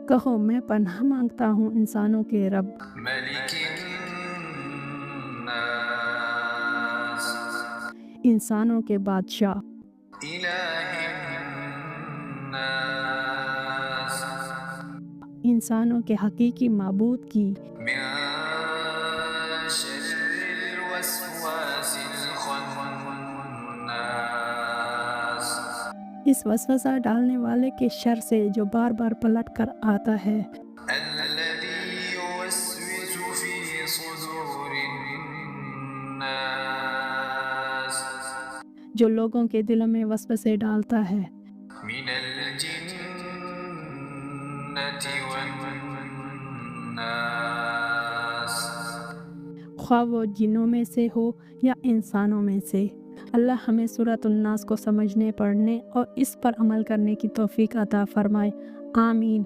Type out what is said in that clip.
کہو میں پناہ مانگتا ہوں انسانوں کے رب، ملك الناس انسانوں کے بادشاہ، إله الناس انسانوں کے حقیقی معبود کی، من شر الوسواس الخناس اس وسوسہ ڈالنے والے کے شر سے جو بار بار پلٹ کر آتا ہے، الذي يوسوس في صدور الناس جو لوگوں کے دلوں میں وسوسے ڈالتا ہے، من الجنة والناس خواہ وہ جنوں میں سے ہو یا انسانوں میں سے۔ اللہ ہمیں سورۃ الناس کو سمجھنے، پڑھنے اور اس پر عمل کرنے کی توفیق عطا فرمائے، آمین۔